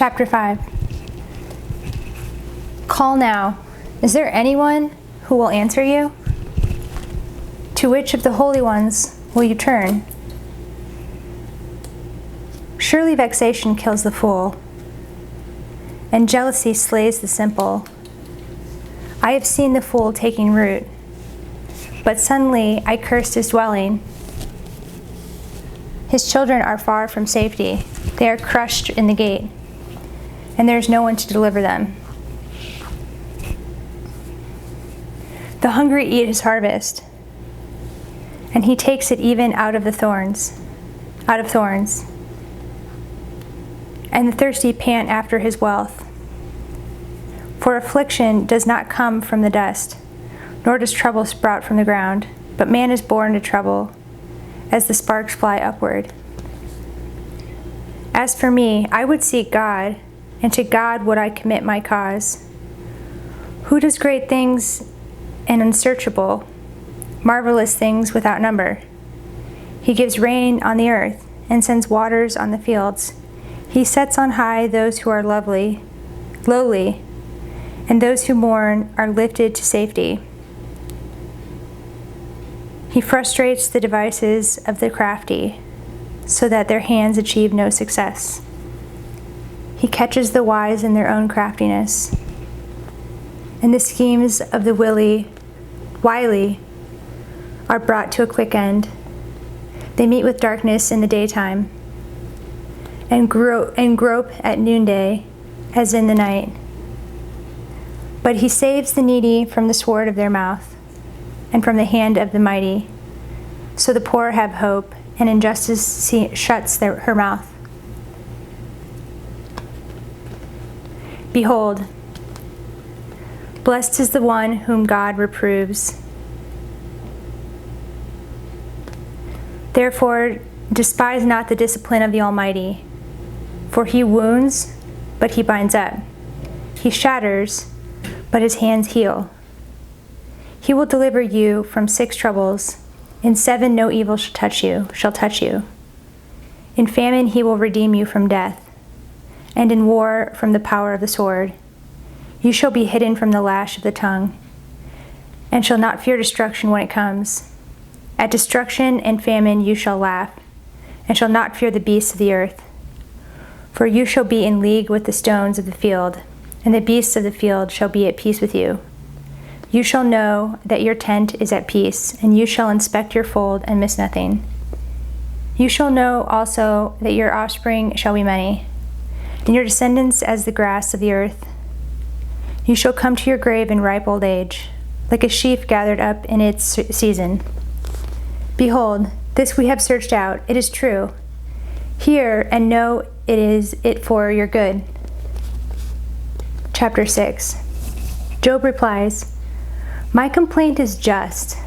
Chapter 5. Call now. Is there anyone who will answer you? To which of the holy ones will you turn? Surely vexation kills the fool, and jealousy slays the simple. I have seen the fool taking root, but suddenly I cursed his dwelling. His children are far from safety. They are crushed in the gate, and there is no one to deliver them. The hungry eat his harvest, and he takes it even out of thorns. And the thirsty pant after his wealth. For affliction does not come from the dust, nor does trouble sprout from the ground, but man is born to trouble, as the sparks fly upward. As for me, I would seek God, and to God would I commit my cause. Who does great things and unsearchable, marvelous things without number? He gives rain on the earth, and sends waters on the fields. He sets on high those who are lowly, and those who mourn are lifted to safety. He frustrates the devices of the crafty, so that their hands achieve no success. He catches the wise in their own craftiness, and the schemes of the wily are brought to a quick end. They meet with darkness in the daytime, and grope at noonday as in the night. But he saves the needy from the sword of their mouth, and from the hand of the mighty. So the poor have hope, and injustice shuts her mouth. Behold, blessed is the one whom God reproves. Therefore, despise not the discipline of the Almighty, for he wounds, but he binds up. He shatters, but his hands heal. He will deliver you from 6 troubles. In 7 no evil shall touch you. In famine he will redeem you from death, and in war from the power of the sword. You shall be hidden from the lash of the tongue, and shall not fear destruction when it comes. At destruction and famine you shall laugh, and shall not fear the beasts of the earth. For you shall be in league with the stones of the field, and the beasts of the field shall be at peace with you. You shall know that your tent is at peace, and you shall inspect your fold and miss nothing. You shall know also that your offspring shall be many, and your descendants as the grass of the earth. You shall come to your grave in ripe old age, like a sheaf gathered up in its season. Behold, this we have searched out, it is true. Hear and know it is it for your good. Chapter 6. Job replies, My complaint is just.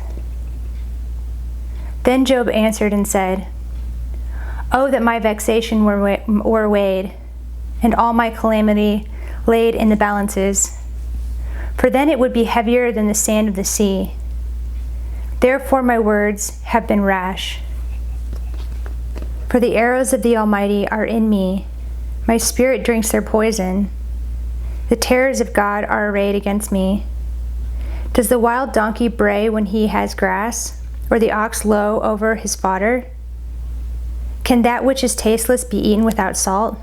Then Job answered and said, Oh, that my vexation were weighed, and all my calamity laid in the balances, for then it would be heavier than the sand of the sea. Therefore my words have been rash. For the arrows of the Almighty are in me. My spirit drinks their poison. The terrors of God are arrayed against me. Does the wild donkey bray when he has grass, or the ox low over his fodder? Can that which is tasteless be eaten without salt?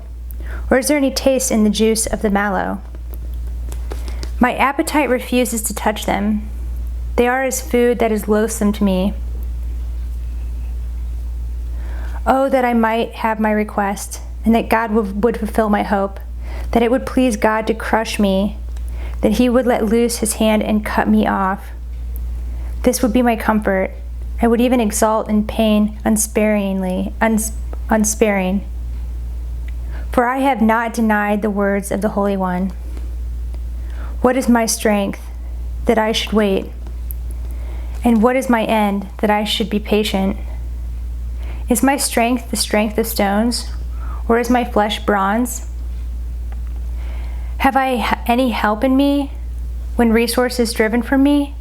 Or is there any taste in the juice of the mallow? My appetite refuses to touch them. They are as food that is loathsome to me. Oh, that I might have my request, and that God would fulfill my hope, that it would please God to crush me, that he would let loose his hand and cut me off. This would be my comfort. I would even exult in pain unsparing. For I have not denied the words of the Holy One. What is my strength, that I should wait? And what is my end, that I should be patient? Is my strength the strength of stones, or is my flesh bronze? Have I any help in me when resource is driven from me?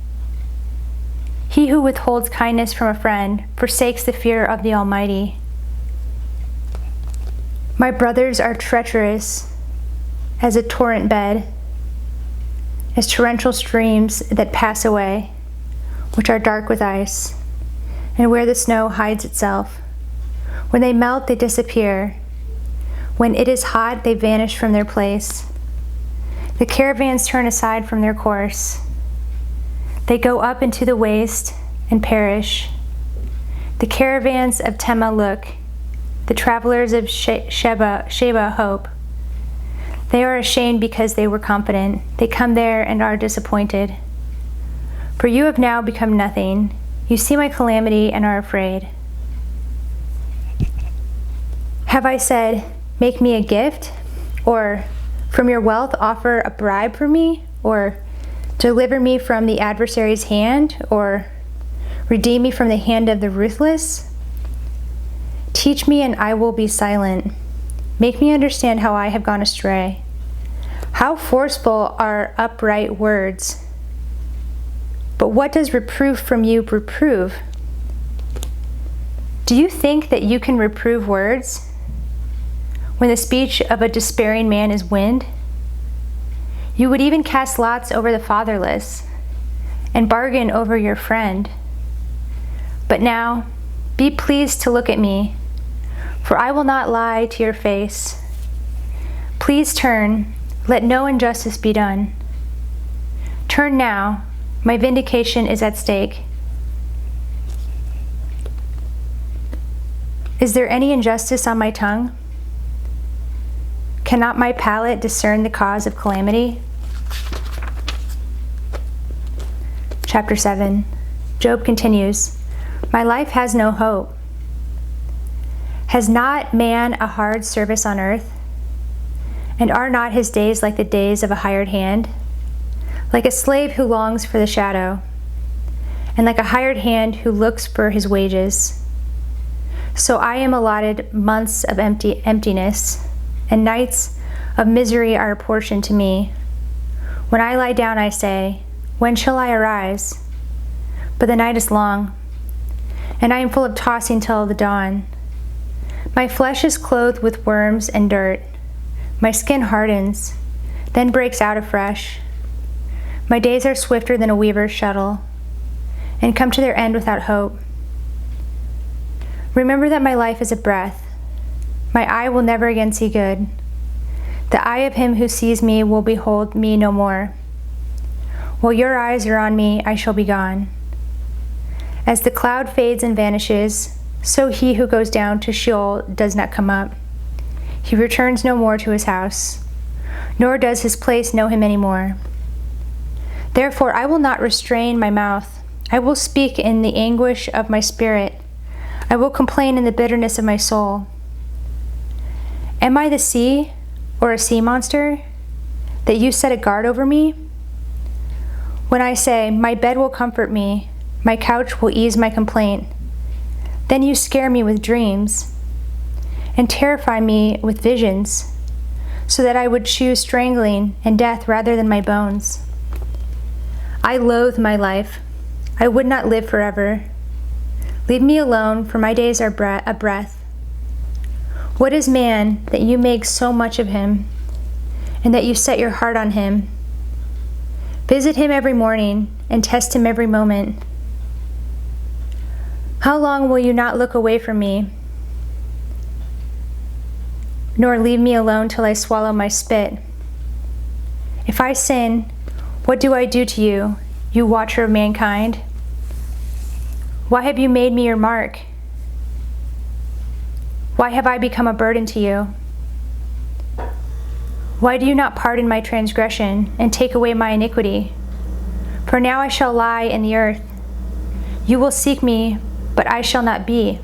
He who withholds kindness from a friend forsakes the fear of the Almighty. My brothers are treacherous, as a torrent bed, as torrential streams that pass away, which are dark with ice, and where the snow hides itself. When they melt, they disappear. When it is hot, they vanish from their place. The caravans turn aside from their course. They go up into the waste and perish. The caravans of Tema look. The travelers of Sheba hope. They are ashamed because they were confident. They come there and are disappointed. For you have now become nothing. You see my calamity and are afraid. Have I said, make me a gift? Or, from your wealth, offer a bribe for me? Or, deliver me from the adversary's hand? Or, redeem me from the hand of the ruthless? Teach me and I will be silent. Make me understand how I have gone astray. How forceful are upright words. But what does reproof from you reprove? Do you think that you can reprove words when the speech of a despairing man is wind? You would even cast lots over the fatherless and bargain over your friend. But now, be pleased to look at me, for I will not lie to your face. Please turn, let no injustice be done. Turn now, my vindication is at stake. Is there any injustice on my tongue? Cannot my palate discern the cause of calamity? Chapter 7. Job continues, my life has no hope. Has not man a hard service on earth? And are not his days like the days of a hired hand? Like a slave who longs for the shadow, and like a hired hand who looks for his wages. So I am allotted months of emptiness, and nights of misery are apportioned to me. When I lie down, I say, when shall I arise? But the night is long, and I am full of tossing till the dawn. My flesh is clothed with worms and dirt. My skin hardens, then breaks out afresh. My days are swifter than a weaver's shuttle, and come to their end without hope. Remember that my life is a breath. My eye will never again see good. The eye of him who sees me will behold me no more. While your eyes are on me, I shall be gone. As the cloud fades and vanishes, so he who goes down to Sheol does not come up. He returns no more to his house, nor does his place know him any more. Therefore I will not restrain my mouth. I will speak in the anguish of my spirit. I will complain in the bitterness of my soul. Am I the sea, or a sea monster, that you set a guard over me? When I say, my bed will comfort me, my couch will ease my complaint, then you scare me with dreams, and terrify me with visions, so that I would choose strangling and death rather than my bones. I loathe my life. I would not live forever. Leave me alone, for my days are a breath. What is man that you make so much of him, and that you set your heart on him? Visit him every morning, and test him every moment. How long will you not look away from me, nor leave me alone till I swallow my spit? If I sin, what do I do to you, you watcher of mankind? Why have you made me your mark? Why have I become a burden to you? Why do you not pardon my transgression and take away my iniquity? For now I shall lie in the earth. You will seek me, but I shall not be.